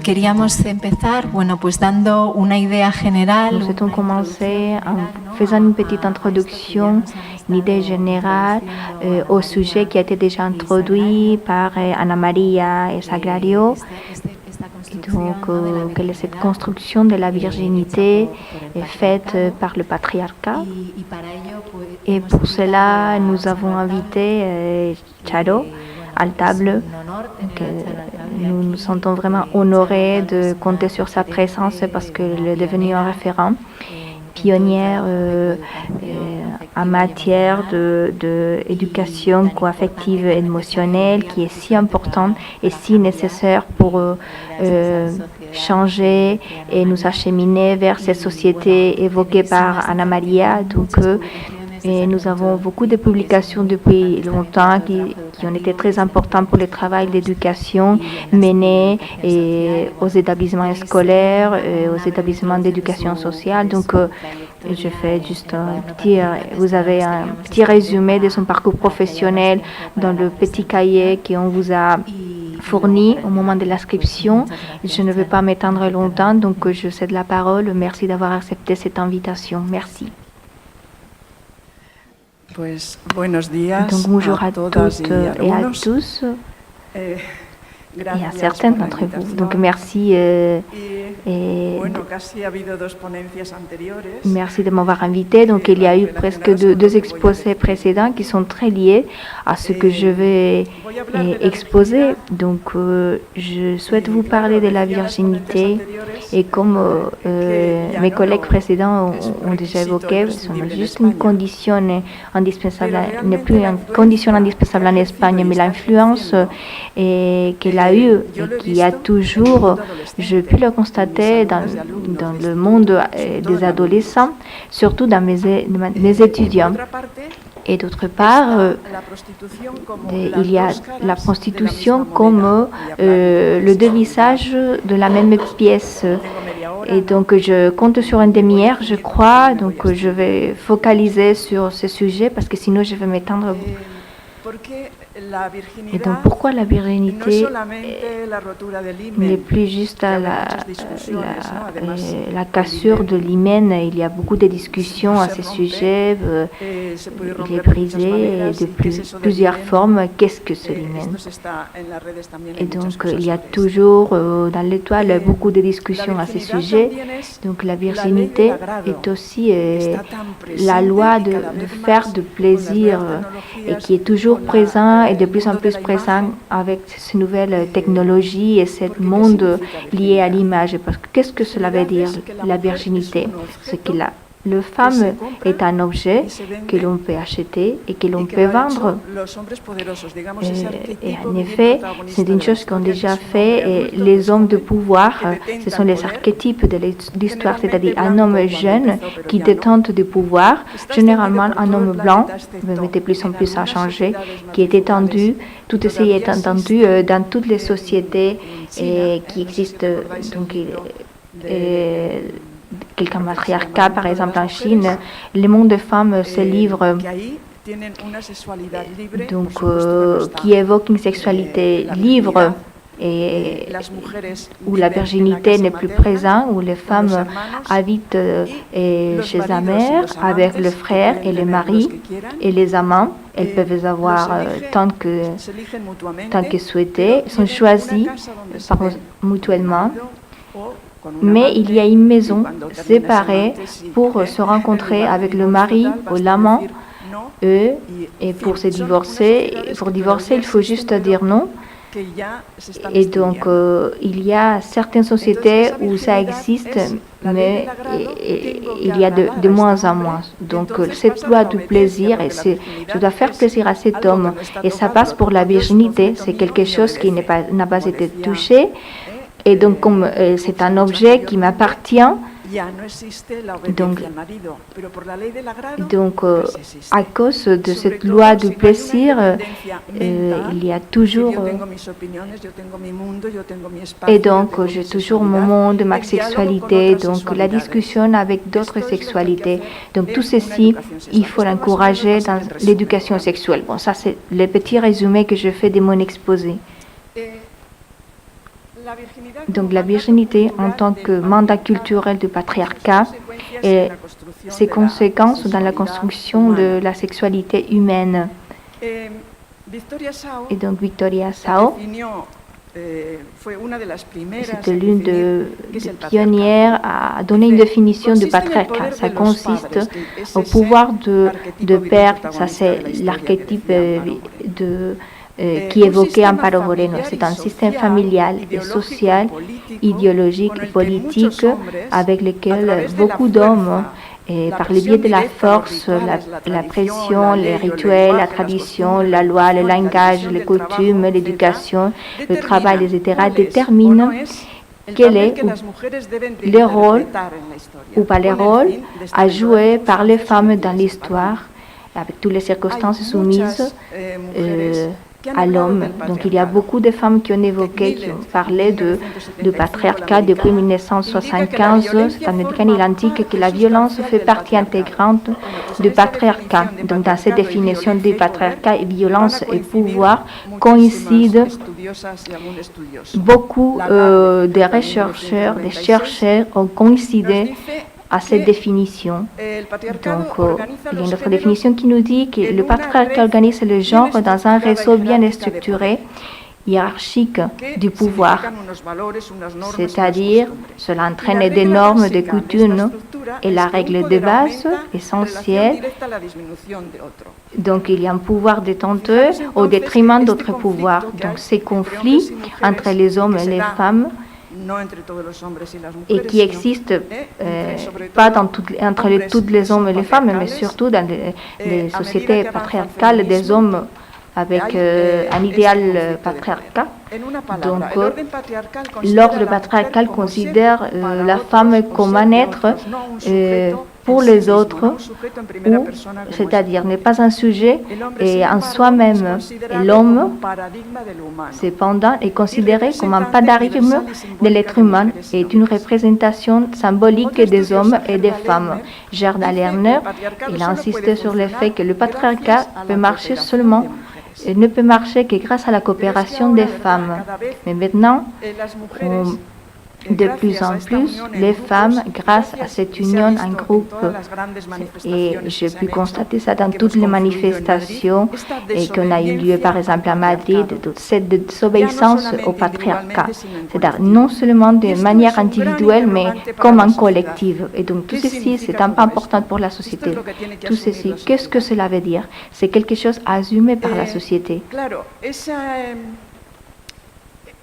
queríamos empezar, bueno, pues dando una idea general. Nous souhaitons commencer en faisant une petite introduction, une idée générale au sujet qui a été déjà introduit par Ana Maria et Sagrario. Donc, quelle est cette construction de la virginité faite par le patriarcat. Et pour cela, nous avons invité Charo à la table. Donc, nous nous sentons vraiment honorés de compter sur sa présence parce qu'elle est devenue un référent, pionnière en matière d'éducation co-affective et émotionnelle qui est si importante et si nécessaire pour changer et nous acheminer vers cette société évoquée par Ana Maria. Donc, et nous avons beaucoup de publications depuis longtemps qui ont été très importantes pour le travail d'éducation mené aux établissements scolaires, et aux établissements d'éducation sociale. Donc, je fais juste vous avez un petit résumé de son parcours professionnel dans le petit cahier qu'on vous a fourni au moment de l'inscription. Je ne vais pas m'étendre longtemps, donc je cède la parole. Merci d'avoir accepté cette invitation. Merci. Pues, buenos días. Donc, bonjour à toutes et à tous. Et à certains d'entre vous. Donc, merci. Merci de m'avoir invité. Donc, il y a eu presque deux exposés précédents qui sont très liés à ce que je vais exposer. Donc, je souhaite vous parler de la virginité. Et comme mes collègues précédents ont déjà évoqué, c'est juste une condition indispensable, n'est plus une condition indispensable en Espagne, mais l'influence qu'elle a eue et qui a toujours, j'ai pu le constater dans le monde des adolescents, surtout dans mes étudiants. Et d'autre part, il y a la prostitution comme le deux visages de la même pièce. Et donc, je compte sur une demi-heure, je crois. Donc, je vais focaliser sur ce sujet parce que sinon, je vais m'étendre. Et donc, pourquoi la virginité n'est plus juste à la cassure de l'hymen? Il y a beaucoup de discussions à ce sujet. Il est brisé de plusieurs formes. Qu'est-ce que ce l'hymen? Et donc, il y a toujours dans l'étoile beaucoup de discussions à ce sujet. Donc, la virginité est aussi la loi de faire de plaisir et qui est toujours présent et de plus en plus présent avec ces nouvelles technologies et ce monde lié à l'image. Parce que qu'est-ce que cela veut dire, la virginité? Ce qu'il a. Le femme est un objet que l'on peut acheter et que l'on peut vendre. Et en effet, c'est une chose qu'ont déjà fait les hommes de pouvoir. Ce sont les archétypes de l'histoire, c'est-à-dire un homme jeune qui détente du pouvoir, généralement un homme blanc, mais de plus en plus à changer, qui est étendu, tout ceci est entendu dans toutes les sociétés qui existent. Donc, quelqu'un matriarcal, par exemple en Chine, le monde des femmes se livre, donc qui évoque une sexualité libre et où la virginité n'est plus présente, où les femmes habitent chez la mère avec le frère et le mari et les amants. Elles peuvent avoir tant que souhaitées, sont choisies mutuellement. Mais il y a une maison séparée pour se rencontrer avec le mari ou l'amant. Et pour divorcer, il faut juste dire non. Et donc, il y a certaines sociétés où ça existe, mais il y a de moins en moins. Donc, cette loi du plaisir, je dois faire plaisir à cet homme. Et ça passe pour la virginité. C'est quelque chose qui n'a pas été touché. Et donc, comme c'est un objet qui m'appartient, donc à cause de cette loi du plaisir, il y a toujours... Et donc, j'ai toujours mon monde, ma sexualité, donc la discussion avec d'autres sexualités. Donc, tout ceci, il faut l'encourager dans l'éducation sexuelle. Bon, ça, c'est le petit résumé que je fais de mon exposé. Donc la virginité en tant que mandat culturel du patriarcat et ses conséquences dans la construction de la sexualité humaine. Et donc Victoria Sao, c'était l'une des pionnières à donner une définition du patriarcat. Ça consiste au pouvoir de père, ça c'est l'archétype qui évoquait Amparo Moreno. C'est un système familial et social, idéologique et politique avec lequel beaucoup d'hommes, par le biais de la force, la pression, les rituels, la tradition, la loi, le langage, les coutumes, l'éducation, le travail, etc., déterminent quel est le rôle ou pas le rôle à jouer par les femmes dans l'histoire, avec toutes les circonstances soumises à l'homme. Donc il y a beaucoup de femmes qui ont évoqué, qui ont parlé de patriarcat depuis 1975. C'est un médicament identique que la violence fait partie intégrante du patriarcat. Donc dans cette définition du patriarcat, violence et pouvoir coïncident. Beaucoup de chercheurs ont coïncidé à cette définition. Donc, il y a une autre définition qui nous dit que le patriarcat organise le genre dans un réseau bien structuré, hiérarchique du pouvoir, c'est-à-dire cela entraîne des normes, des coutumes et la règle de base essentielle. Donc, il y a un pouvoir détenteur au détriment d'autres pouvoirs. Donc, ces conflits entre les hommes et les femmes et qui existent pas entre tous les hommes et les femmes, mais surtout dans les sociétés patriarcales des hommes avec un idéal patriarcat. Donc, l'ordre patriarcal considère la femme comme un être pour les autres, c'est-à-dire n'est pas un sujet et en soi-même. Et l'homme, cependant, est considéré comme un paradigme de l'être humain et est une représentation symbolique des hommes et des femmes. Gerda Lerner, il a insisté sur le fait que le patriarcat peut marcher seulement ne peut marcher que grâce à la coopération des femmes. Mais maintenant, de plus en plus, les femmes, grâce à cette union en groupe, et j'ai pu constater ça dans toutes les manifestations qu'on a eu lieu, par exemple à Madrid, de cette désobéissance au patriarcat. C'est-à-dire non seulement de manière individuelle, mais comme en collectif. Et donc tout ceci, c'est un pas important pour la société. Tout ceci, qu'est-ce que cela veut dire? C'est quelque chose assumé par la société.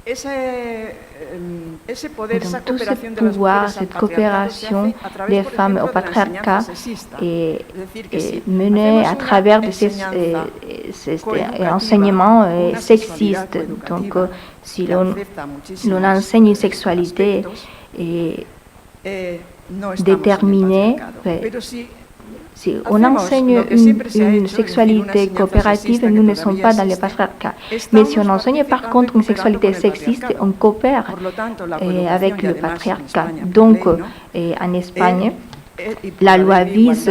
Donc tout ce pouvoir, cette coopération des femmes au patriarcat est menée à travers de ces enseignements sexistes. Donc si l'on enseigne une sexualité déterminée, si on enseigne une sexualité coopérative, nous ne sommes pas dans le patriarcat. Mais si on enseigne par contre une sexualité sexiste, on coopère avec le patriarcat. Donc, en Espagne, la loi vise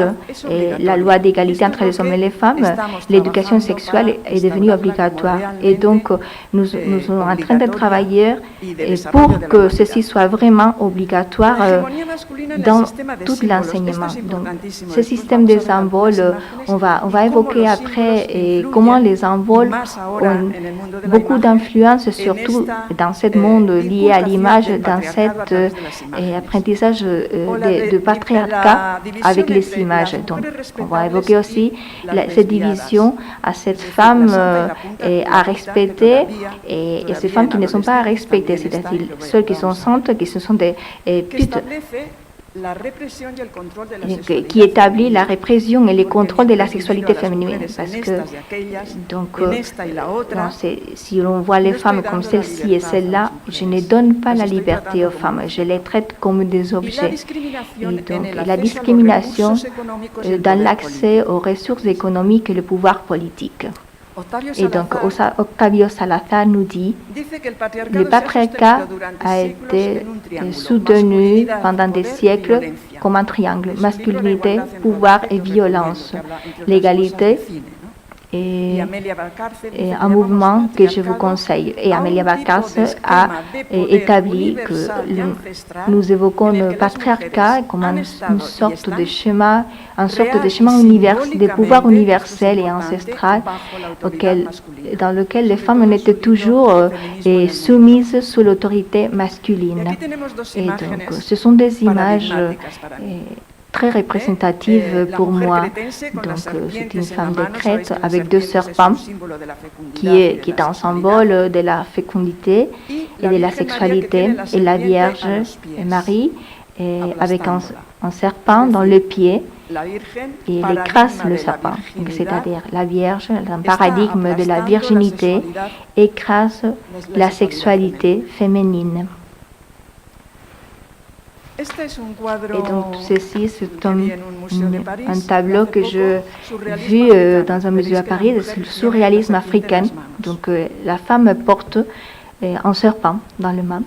la loi d'égalité entre les hommes et les femmes. L'éducation sexuelle est devenue obligatoire. Et donc, nous sommes en train de travailler pour que ceci soit vraiment obligatoire dans tout l'enseignement. Donc, ce système des symboles, on va évoquer après comment les symboles ont beaucoup d'influence, surtout dans ce monde lié à l'image, dans cet apprentissage de patriarcat avec les images. Donc, on va évoquer aussi cette division à cette femme à respecter et ces femmes qui ne sont pas à respecter, c'est-à-dire celles qui sont saintes, qui sont des putes, qui établit la répression et le contrôle de la sexualité féminine. Parce que, donc, si on voit les femmes comme celle-ci et celle-là, je ne donne pas la liberté aux femmes, je les traite comme des objets. Et donc, la discrimination dans l'accès aux ressources économiques et le pouvoir politique. Et donc, Octavio Salazar nous dit que le patriarcat a été soutenu pendant des siècles comme un triangle, masculinité, pouvoir et violence. L'égalité est un mouvement que je vous conseille. Et Amelia Valcárcel a établi que nous évoquons le patriarcat comme une sorte de schéma de pouvoir universel et ancestral dans lequel les femmes étaient toujours soumises sous l'autorité masculine. Et donc, ce sont des images très représentative pour moi. Donc, c'est une femme de Crète avec 2 serpents qui est un symbole de la fécondité et de la sexualité, et la Vierge Marie avec un serpent dans le pied et elle écrase le serpent. C'est-à-dire la Vierge, un paradigme de la virginité, écrase la sexualité féminine. Et donc, ceci, c'est un tableau que j'ai vu dans un musée à Paris, c'est le surréalisme africain. Donc, la femme porte un serpent dans le main.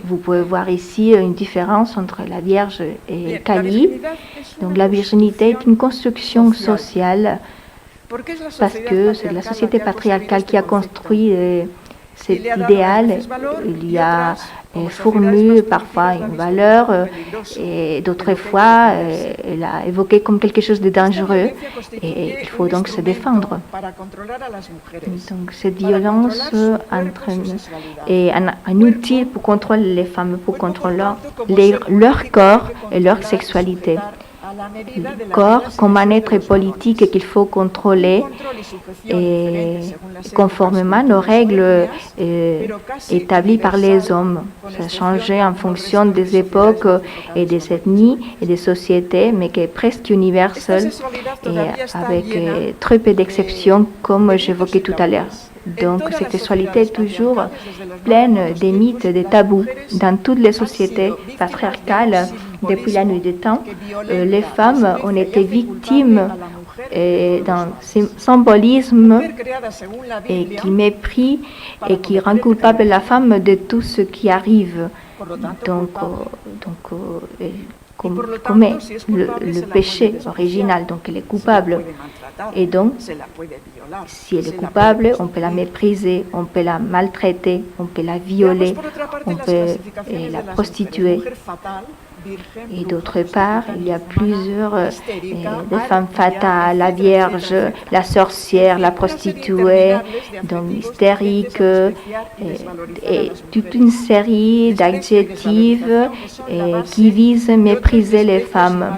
Vous pouvez voir ici une différence entre la Vierge et Kali. Donc, la virginité est une construction sociale parce que c'est la société patriarcale qui a construit cet idéal. Il y a fourni parfois une valeur et d'autres fois elle a évoqué comme quelque chose de dangereux et il faut donc se défendre. Donc cette violence est un outil pour contrôler les femmes, pour contrôler leur corps et leur sexualité. Le corps comme un être politique qu'il faut contrôler et conformément aux règles établies par les hommes. Ça a changé en fonction des époques et des ethnies et des sociétés, mais qui est presque universel et avec très peu d'exceptions, comme j'évoquais tout à l'heure. Donc, cette sexualité est toujours pleine des mythes, des tabous. Dans toutes les sociétés patriarcales, depuis la nuit des temps, les femmes ont été victimes d'un symbolisme et qui méprise et qui rend coupable la femme de tout ce qui arrive. Donc commet le péché original, donc elle est coupable. Et donc, si elle est coupable, on peut la mépriser, on peut la maltraiter, on peut la violer, on peut la prostituer. Et d'autre part, il y a plusieurs des femmes fatales, la Vierge, la sorcière, la prostituée, donc hystérique, et toute une série d'adjectifs qui visent à mépriser les femmes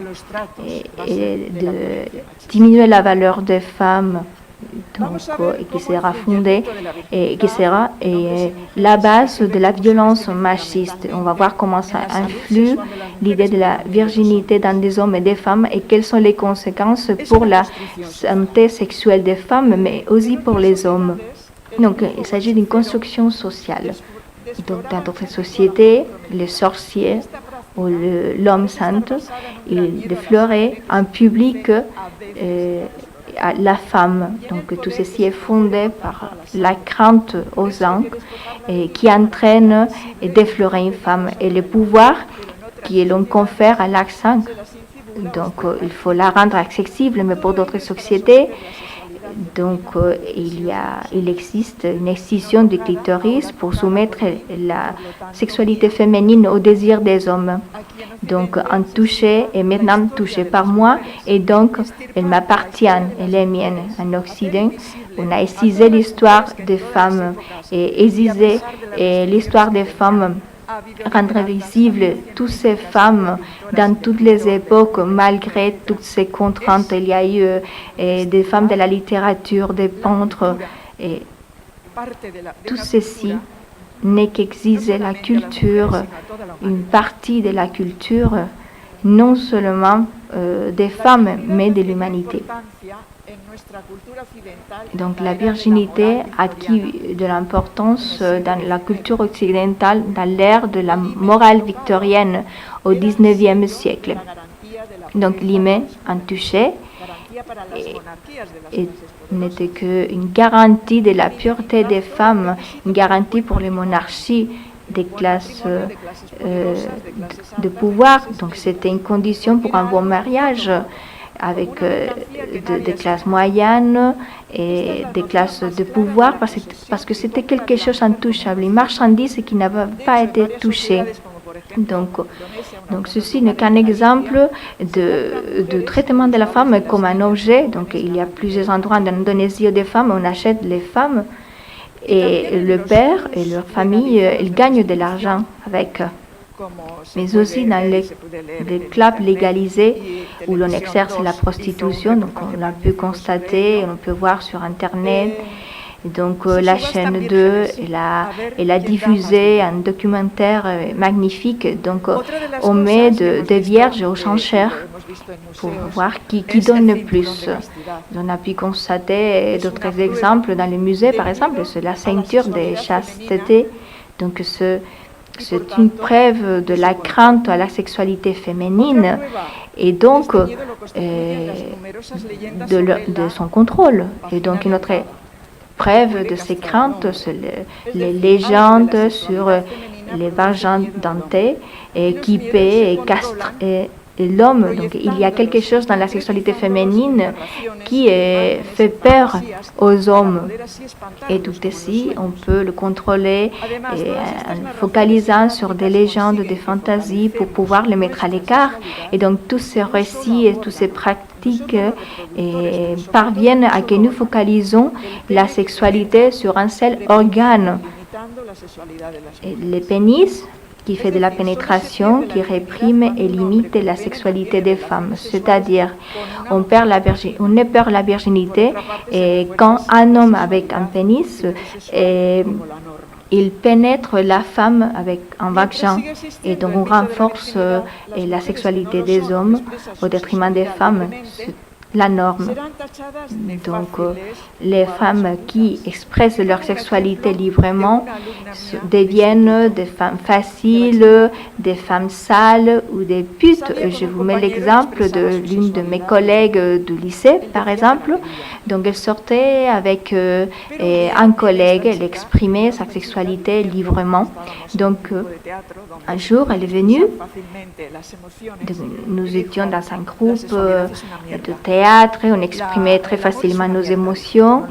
et de diminuer la valeur des femmes. Donc, qui sera fondée et qui sera la base de la violence machiste. On va voir comment ça influe l'idée de la virginité dans des hommes et des femmes et quelles sont les conséquences pour la santé sexuelle des femmes, mais aussi pour les hommes. Donc, il s'agit d'une construction sociale. Donc, dans notre société, les sorciers ou l'homme saint, il déflorait un public à la femme. Donc tout ceci est fondé par la crainte aux anges qui entraîne et déflorer une femme et le pouvoir que l'on confère à l'accent. Donc il faut la rendre accessible, mais pour d'autres sociétés, donc il existe une excision du clitoris pour soumettre la sexualité féminine au désir des hommes. Donc un toucher est maintenant touché par moi et donc elle m'appartient, elle est mienne. En Occident, on a excisé l'histoire des femmes et excisé l'histoire des femmes, rendre visible toutes ces femmes dans toutes les époques, malgré toutes ces contraintes. Il y a eu des femmes de la littérature, des peintres, et tout ceci n'est qu'exiger la culture, une partie de la culture, non seulement des femmes, mais de l'humanité. Donc la virginité a acquis de l'importance dans la culture occidentale dans l'ère de la morale victorienne au XIXe siècle. Donc l'hymen, un toucher, n'était qu'une garantie de la pureté des femmes, une garantie pour les monarchies des classes de pouvoir. Donc c'était une condition pour un bon mariage avec des classes moyennes et des classes de pouvoir parce que c'était quelque chose d'intouchable, une marchandise qui n'avait pas été touchée. Donc ceci n'est qu'un exemple de traitement de la femme comme un objet. Donc il y a plusieurs endroits en Indonésie où des femmes, on achète les femmes et le père et leur famille, ils gagnent de l'argent avec. Mais aussi dans les clubs légalisés où l'on exerce la prostitution, donc on l'a pu constater, on peut voir sur Internet. Donc la chaîne 2, elle a diffusé un documentaire magnifique. Donc on met des vierges aux enchères pour voir qui donne le plus. On a pu constater d'autres exemples dans les musées, par exemple, c'est la ceinture de chasteté. Donc c'est une preuve de la crainte à la sexualité féminine et donc de son contrôle. Et donc une autre preuve de ces craintes, c'est les légendes sur les vagins dentés qui paient et castrent l'homme. Donc il y a quelque chose dans la sexualité féminine qui fait peur aux hommes. Et tout ceci, on peut le contrôler en focalisant sur des légendes, des fantasies pour pouvoir les mettre à l'écart. Et donc tous ces récits et toutes ces pratiques parviennent à que nous focalisons la sexualité sur un seul organe. Et le pénis qui fait de la pénétration, qui réprime et limite la sexualité des femmes. C'est-à-dire, on perd la virginité et quand un homme avec un pénis, il pénètre la femme avec un vagin. Et donc on renforce la sexualité des hommes au détriment des femmes. La norme. Donc, les femmes qui expressent leur sexualité librement deviennent des femmes faciles, des femmes sales ou des putes. Je vous mets l'exemple de l'une de mes collègues du lycée, par exemple. Donc, elle sortait avec un collègue, elle exprimait sa sexualité librement. Donc, un jour, elle est venue. Nous étions dans un groupe de théâtre, on exprimait très facilement nos émotions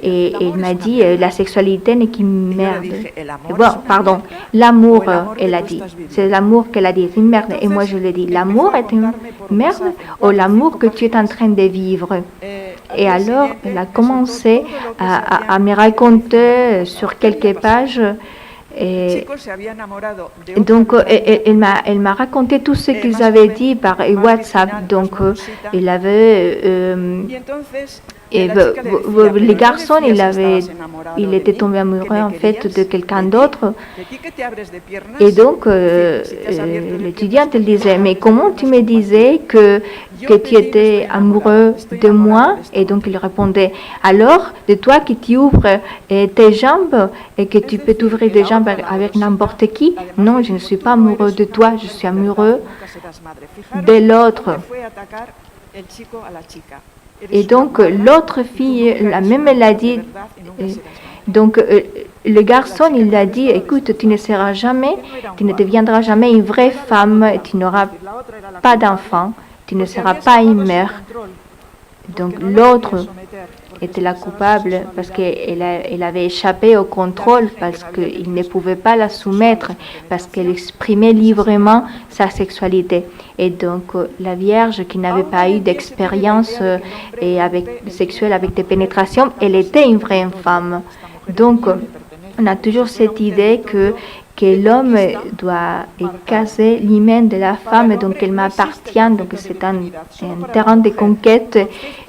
et il m'a dit la sexualité n'est qu'une merde. Bon, pardon, l'amour, elle a dit. C'est l'amour qu'elle a dit, c'est une merde. Et moi je lui ai dit, l'amour est une merde ou l'amour que tu es en train de vivre? Et alors elle a commencé à me raconter sur quelques pages. Et donc, elle m'a raconté tout ce qu'ils avaient dit par WhatsApp. Donc, il avait le garçon, il était tombé amoureux en fait de quelqu'un d'autre. Et donc, l'étudiante, elle disait, mais comment tu me disais que tu étais amoureux de moi? Et donc, il répondait, alors, de toi que tu ouvres tes jambes et que tu peux t'ouvrir des jambes avec n'importe qui? Non, je ne suis pas amoureux de toi, je suis amoureux de l'autre. Et donc, l'autre fille, la même, elle a dit, donc, le garçon, il a dit, écoute, tu ne seras jamais, tu ne deviendras jamais une vraie femme, tu n'auras pas d'enfant, tu ne seras pas une mère. Donc, l'autre était la coupable parce qu'elle avait échappé au contrôle, parce qu'il ne pouvait pas la soumettre, parce qu'elle exprimait librement sa sexualité. Et donc, la Vierge qui n'avait pas eu d'expérience sexuelle avec des pénétrations, elle était une vraie femme. Donc, on a toujours cette idée que l'homme doit caser l'hymen de la femme, donc elle m'appartient, donc c'est un terrain de conquête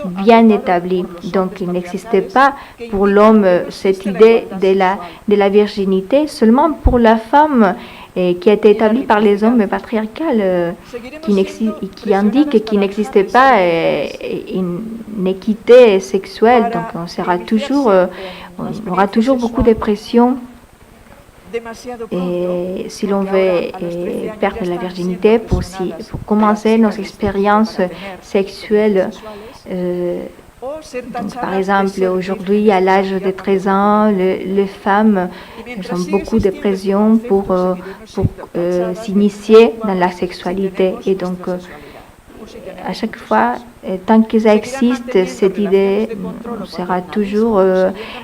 bien établi. Donc il n'existait pas pour l'homme cette idée de la virginité, seulement pour la femme qui a été établie par les hommes patriarcales, qui indique qu'il n'existait pas une équité sexuelle. Donc on aura toujours beaucoup de pression. Et si l'on veut perdre la virginité pour commencer nos expériences sexuelles, Donc, par exemple, aujourd'hui, à l'âge de 13 ans, les femmes ont beaucoup de pression pour s'initier dans la sexualité. Et donc, à chaque fois, tant que ça existe, cette idée sera toujours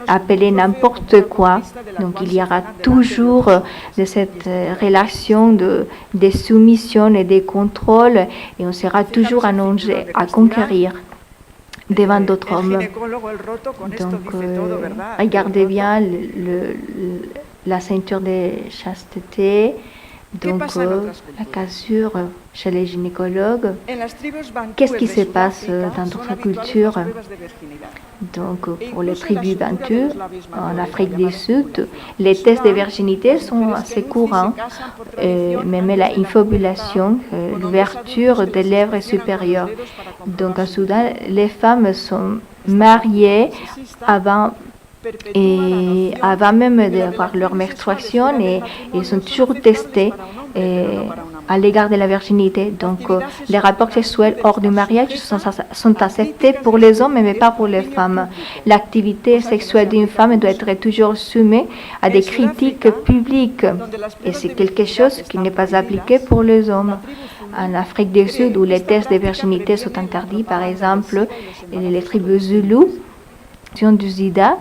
appelée n'importe quoi. Donc, il y aura toujours de cette relation de soumission et de contrôle, et on sera toujours allongé à conquérir devant d'autres hommes. Donc, regardez bien la ceinture de chasteté, donc la cassure chez les gynécologues. Qu'est-ce qui se passe dans d'autres cultures? Donc, pour les tribus bantues, en Afrique du Sud, les tests de virginité sont assez courants, même la infobulation, l'ouverture des lèvres supérieures. Donc, en Soudan, les femmes sont mariées avant même d'avoir leur menstruation, et ils sont toujours testés à l'égard de la virginité. Donc, les rapports sexuels hors du mariage sont acceptés pour les hommes, mais pas pour les femmes. L'activité sexuelle d'une femme doit être toujours soumise à des critiques publiques, et c'est quelque chose qui n'est pas appliqué pour les hommes. En Afrique du Sud, où les tests de virginité sont interdits, par exemple, les tribus Zoulous, du sida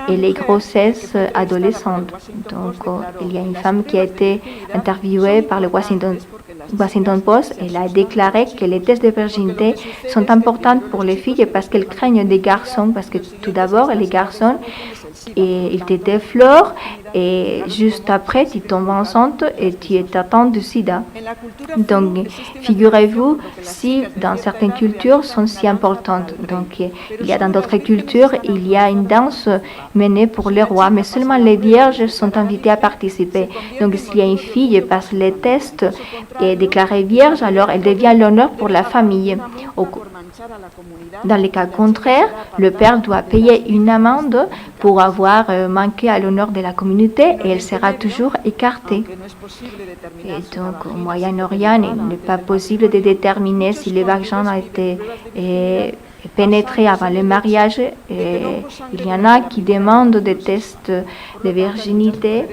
et les grossesses adolescentes. Donc, il y a une femme qui a été interviewée par le Washington Post. Elle a déclaré que les tests de virginité sont importants pour les filles parce qu'elles craignent des garçons, parce que tout d'abord, les garçons, ils te déflorent, et juste après, tu tombes enceinte et tu es atteinte du sida. Donc, figurez-vous, si dans certaines cultures sont si importantes. Donc, il y a dans d'autres cultures, il y a une danse menée pour les rois, mais seulement les vierges sont invitées à participer. Donc, s'il y a une fille qui passe les tests et est déclarée vierge, alors elle devient l'honneur pour la famille. Dans les cas contraires, le père doit payer une amende pour avoir manqué à l'honneur de la communauté, et elle sera toujours écartée. Et donc, au Moyen-Orient, il n'est pas possible de déterminer si le vagin a été pénétré avant le mariage. Et il y en a qui demandent des tests de virginité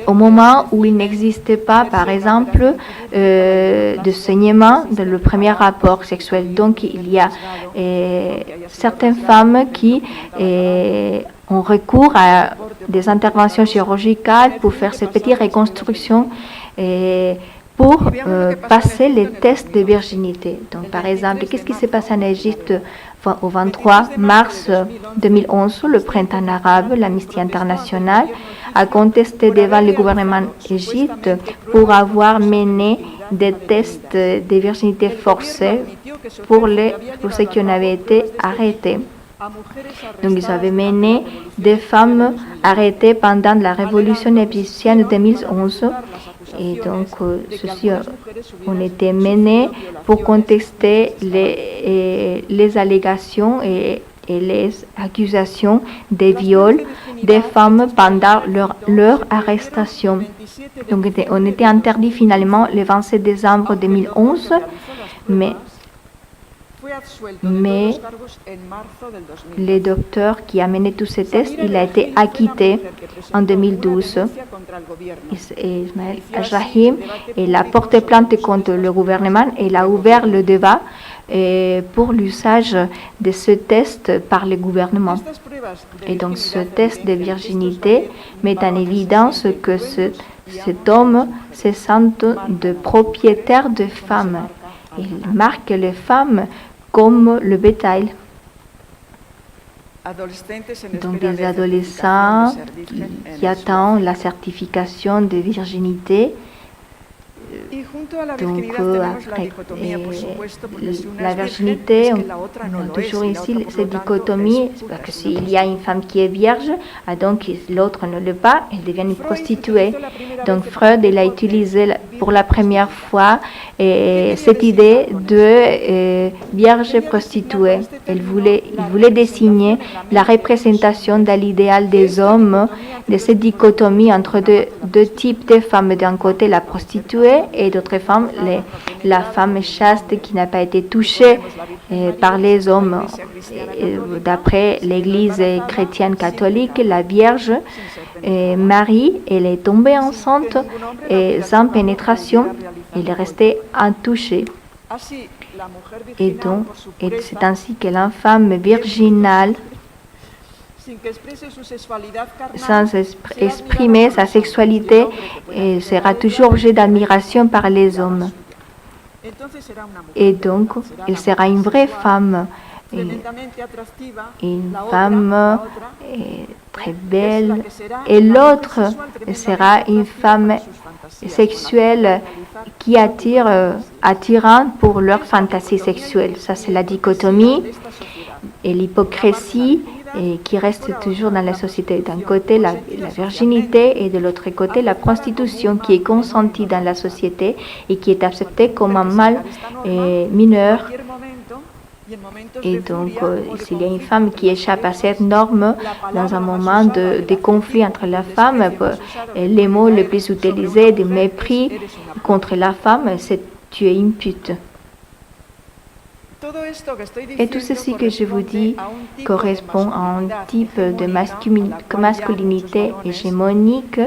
au moment où il n'existait pas, par exemple, de saignement dans le premier rapport sexuel. Donc, il y a certaines femmes qui ont recours à des interventions chirurgicales pour faire ces petites reconstructions pour passer les tests de virginité. Donc, par exemple, qu'est-ce qui s'est passé en Égypte au 23 mars 2011, le printemps arabe? L'Amnesty International a contesté devant le gouvernement égypte pour avoir mené des tests de virginité forcés pour ceux qui en avaient été arrêtés. Donc, ils avaient mené des femmes arrêtées pendant la révolution égyptienne de 2011. Et donc, ceux-ci ont été menés pour contester les allégations et les accusations de viol des femmes pendant leur arrestation. Donc, on était interdit finalement le 27 décembre 2011, mais le docteur qui a mené tous ces tests, il a été acquitté en 2012. Ismaël Ajrahim, il a porté plainte contre le gouvernement et il a ouvert le débat pour l'usage de ce test par le gouvernement. Et donc, ce test de virginité met en évidence que cet homme se sent de propriétaire de femmes. Il marque les femmes comme le bétail. Donc, des adolescents qui attendent la certification de virginité. Donc, après la virginité, on a toujours ici cette dichotomie, parce que s'il y a une femme qui est vierge, donc l'autre ne l'est pas, elle devient une prostituée. Donc, Freud, il a utilisé pour la première fois cette idée de vierge prostituée. Il voulait désigner la représentation de l'idéal des hommes, de cette dichotomie entre deux types de femmes. D'un côté, la prostituée, et d'autres femmes, la femme chaste qui n'a pas été touchée par les hommes. D'après l'Église chrétienne catholique, la Vierge Marie, elle est tombée enceinte et sans pénétration, elle est restée intouchée. Et donc, c'est ainsi que la femme virginale, sans exprimer sa sexualité, sera toujours objet d'admiration par les hommes. Et donc, elle sera une vraie femme, une femme très belle, et l'autre sera une femme sexuelle qui attirante pour leur fantaisie sexuelle. Ça, c'est la dichotomie et l'hypocrisie qui reste toujours dans la société. D'un côté, la virginité et de l'autre côté, la prostitution qui est consentie dans la société et qui est acceptée comme un mal mineur. Et donc, s'il y a une femme qui échappe à cette norme dans un moment de conflit entre la femme, les mots les plus utilisés de mépris contre la femme, c'est « tu es une pute ». Et tout ceci que je vous dis correspond à un type de masculinité hégémonique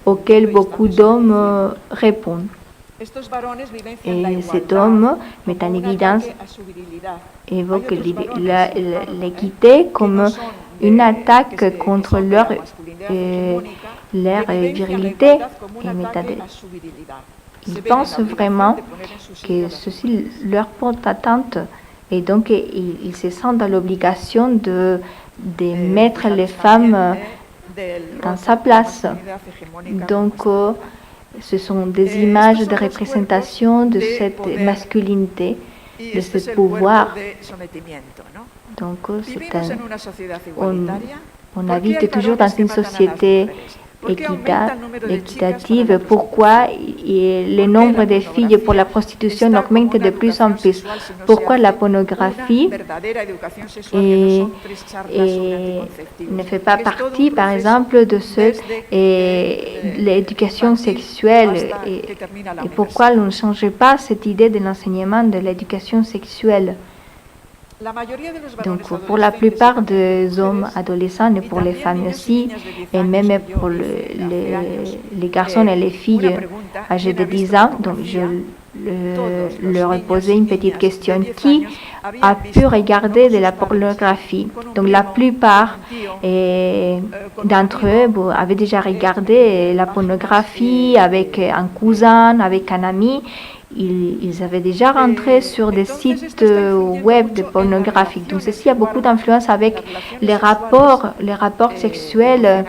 auquel beaucoup d'hommes répondent. Et cet homme met en évidence, évoque l'équité comme une attaque contre leur virilité. Ils pensent vraiment que ceci leur porte atteinte et donc ils se sentent dans l'obligation de mettre les femmes dans sa place. Donc, ce sont des images de représentation de cette masculinité, de ce pouvoir. Donc, on habite toujours dans une société équitative. Pourquoi le nombre de filles pour la prostitution augmente de plus en plus? Pourquoi la pornographie ne fait pas partie, par exemple, de l'éducation sexuelle et pourquoi on ne change pas cette idée de l'enseignement de l'éducation sexuelle? Donc, pour la plupart des hommes adolescents et pour les femmes aussi, et même pour les garçons et les filles âgés de 10 ans, donc je leur ai posé une petite question. Qui a pu regarder de la pornographie? Donc, la plupart d'entre eux avaient déjà regardé la pornographie avec un cousin, avec un ami. Ils avaient déjà rentré sur des sites web de pornographiques. Donc ceci a beaucoup d'influence avec les rapports sexuels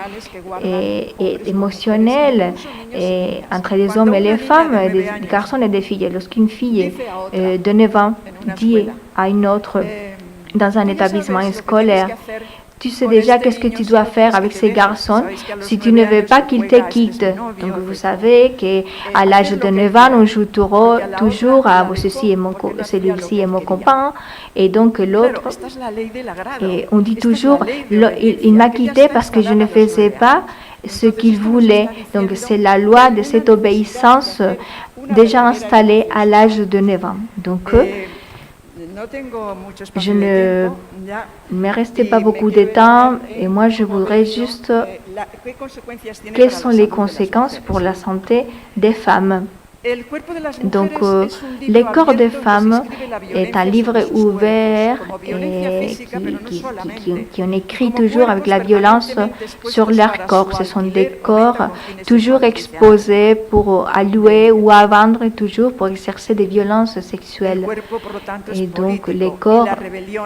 et émotionnels entre les hommes et les femmes, des garçons et des filles. Lorsqu'une fille de 9 ans dit à une autre dans un établissement scolaire: tu sais déjà qu'est-ce que tu dois faire avec ces garçons si tu ne veux pas qu'ils te quittent. Donc vous savez qu'à l'âge de 9 ans, on joue toujours à celui-ci est mon copain, et donc l'autre, et on dit toujours il m'a quitté parce que je ne faisais pas ce qu'il voulait. Donc c'est la loi de cette obéissance déjà installée à l'âge de 9 ans. Donc je ne me restais pas beaucoup de temps et moi je voudrais juste quelles sont les conséquences pour la santé des femmes. Donc, le corps des femmes est un livre ouvert qui en écrit toujours avec la violence sur leur corps. Ce sont des corps toujours exposés pour à louer ou à vendre, toujours pour exercer des violences sexuelles. Et donc, les corps,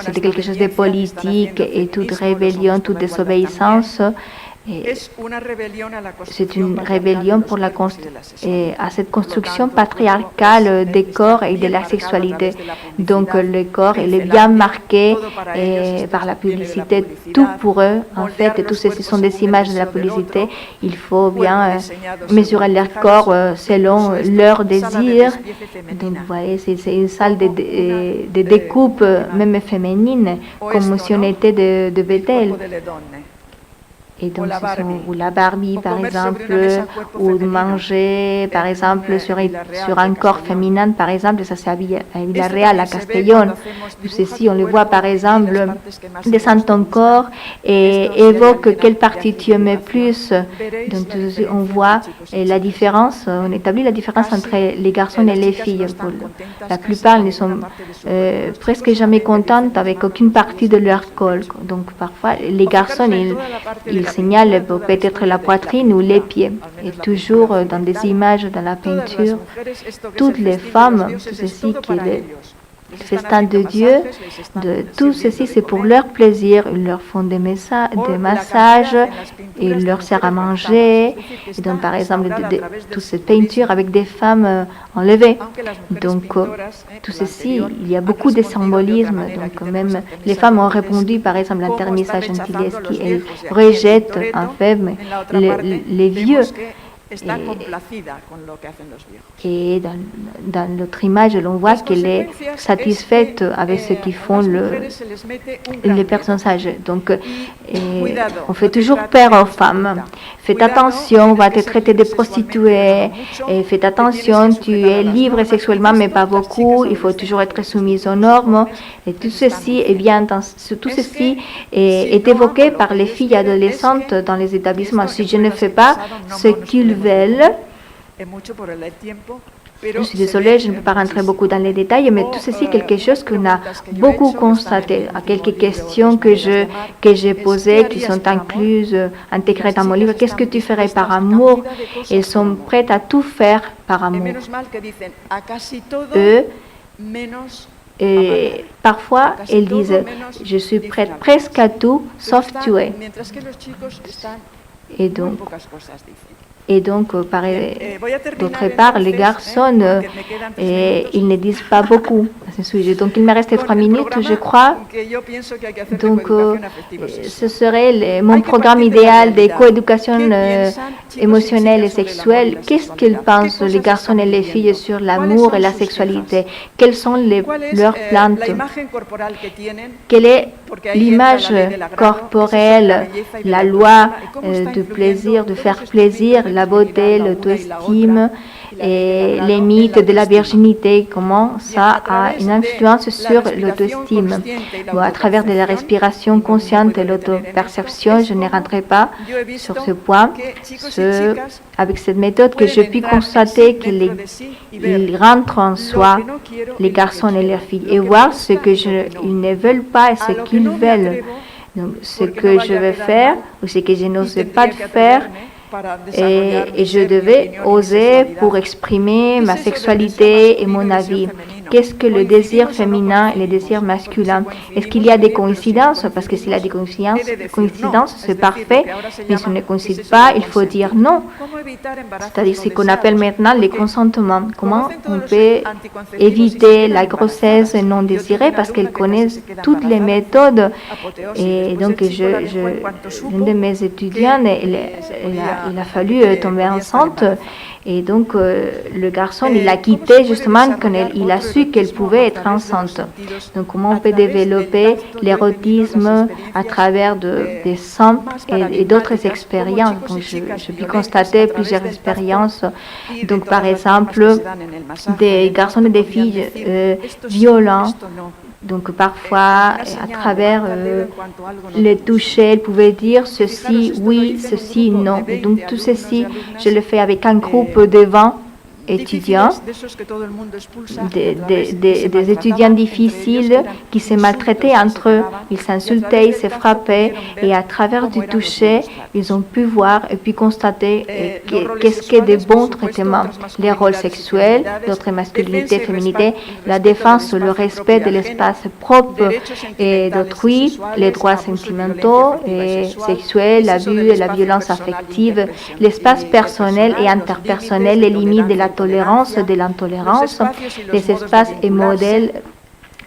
c'est quelque chose de politique et toute rébellion, toute désobéissance. C'est une rébellion pour à cette construction patriarcale des corps et de la sexualité. Donc le corps il est bien marqué par la publicité, tout pour eux en fait, et tout ceci sont des images de la publicité. Il faut bien mesurer leur corps selon leurs désirs. Donc vous voyez, c'est une salle de découpe même féminine, comme si on était de Bethel. Et donc, ou la Barbie, par exemple, ou manger, par exemple, sur un corps féminin, par exemple, ça c'est à Villarreal, à Castellón. Tout ceci, on le voit, par exemple, descendre ton corps et évoque quelle partie tu aimais plus. Donc, tout ceci, on voit la différence, on établit la différence entre les garçons et les filles. Pour la plupart, ils ne sont presque jamais contentes avec aucune partie de leur corps. Donc, parfois, les garçons, ils signalent peut-être la poitrine ou les pieds. Et toujours dans des images, dans la peinture, toutes les femmes, tout ceci qui est le festin de Dieu, tout ceci c'est pour leur plaisir. Ils leur font des massages, ils leur servent à manger. Et donc, par exemple, toute cette peinture avec des femmes enlevées. Donc, tout ceci, il y a beaucoup de symbolisme. Donc, même les femmes ont répondu, par exemple, à Artemisa Gentileschi, elles rejettent en fait les vieux. Et dans l'autre image, l'on voit qu'elle est satisfaite avec ce qu'ils font les personnes âgées. Donc, on fait toujours peur aux femmes. Faites attention, on va te traiter de prostituée. Et faites attention, tu es libre sexuellement, mais pas beaucoup. Il faut toujours être soumise aux normes. Et tout ceci est évoqué par les filles adolescentes dans les établissements. Si je ne fais pas ce qu'ils veulent, je suis désolée, je ne peux pas rentrer beaucoup dans les détails, mais tout ceci est quelque chose qu'on a beaucoup constaté. À quelques questions que j'ai posées, qui sont incluses, intégrées dans mon livre. Qu'est-ce que tu ferais par amour? Elles sont prêtes à tout faire par amour. Eux, et parfois, elles disent, je suis prête presque à tout, sauf tuer. Et donc, d'autre part, les garçons, ils ne disent pas beaucoup à ce sujet. Donc, il me reste 3 minutes, je crois. Donc, ce serait mon programme idéal de coéducation émotionnelle et sexuelle. Qu'est-ce qu'ils pensent, les garçons et les filles, sur l'amour et la sexualité? Quelles sont leurs plaintes? Quelle est l'image corporelle, la loi du plaisir, de faire plaisir, la beauté, l'auto-estime et les mythes de la virginité, comment ça a une influence sur l'auto-estime. Bon, à travers de la respiration consciente et l'auto-perception, je ne rentrerai pas sur ce point. Avec cette méthode que j'ai pu constater qu'ils rentrent en soi, les garçons et les filles, et voir ce qu'ils ne veulent pas et ce qu'ils veulent. Donc, ce que je vais faire ou ce que je n'ose pas faire, et je devais oser pour exprimer ma sexualité et mon avis. Qu'est-ce que le désir féminin et le désir masculin? Est-ce qu'il y a des coïncidences? Parce que s'il y a des coïncidences, c'est parfait, mais si on ne coïncide pas, il faut dire non. C'est-à-dire ce qu'on appelle maintenant les consentements. Comment on peut éviter la grossesse non désirée? Parce qu'elles connaissent toutes les méthodes. Et donc, une de mes étudiantes, il a fallu tomber enceinte. Et donc, le garçon, il a quitté justement quand il a su qu'elle pouvait être enceinte. Donc, comment on peut développer l'érotisme à travers des sons et d'autres expériences. Donc, je pu constater plusieurs expériences. Donc, par exemple, des garçons et des filles violents. Donc parfois, à travers les toucher, elle pouvait dire ceci oui, ceci non. Et donc tout ceci, je le fais avec un groupe devant étudiants, des étudiants difficiles qui se maltraitaient entre eux. Ils s'insultaient, ils se frappaient et à travers du toucher, ils ont pu voir et pu constater qu'est-ce qu'est des bons traitements. Les rôles sexuels, notre masculinité, féminité, la défense, le respect de l'espace propre et d'autrui, les droits sentimentaux et sexuels, l'abus et la violence affective, l'espace personnel et interpersonnel, les limites de la tolérance, de l'intolérance, les espaces et modèles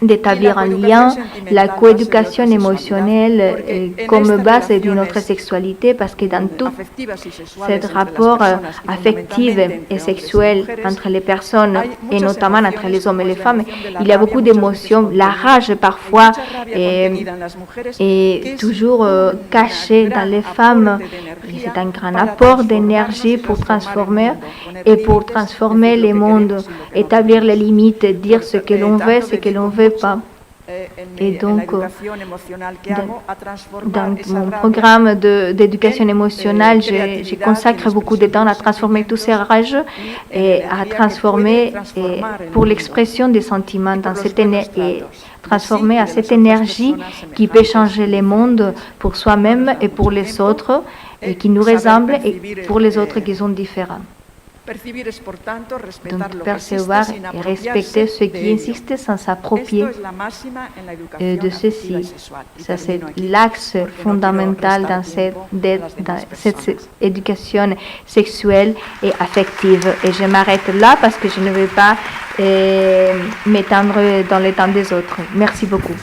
d'établir un lien la coéducation émotionnelle comme base de notre sexualité, parce que dans tout ce rapport affectif et sexuel entre les personnes, et notamment entre les hommes et les femmes, il y a beaucoup d'émotions. La rage parfois est toujours cachée dans les femmes. C'est un grand apport d'énergie pour transformer les mondes, établir les limites, dire ce que l'on veut, ce que l'on ne veut pas. Et donc, dans mon programme d'éducation émotionnelle, je consacre beaucoup de temps à transformer tous ces rages et à transformer pour l'expression des sentiments dans et transformer à cette énergie qui peut changer le monde pour soi-même et pour les autres, et qui nous ressemblent, et pour les autres qui sont différents. Donc, percevoir et respecter ce qui existe sans s'approprier de ceci. Ça, c'est l'axe fondamental dans cette éducation sexuelle et affective. Et je m'arrête là parce que je ne vais pas m'étendre dans les temps des autres. Merci beaucoup.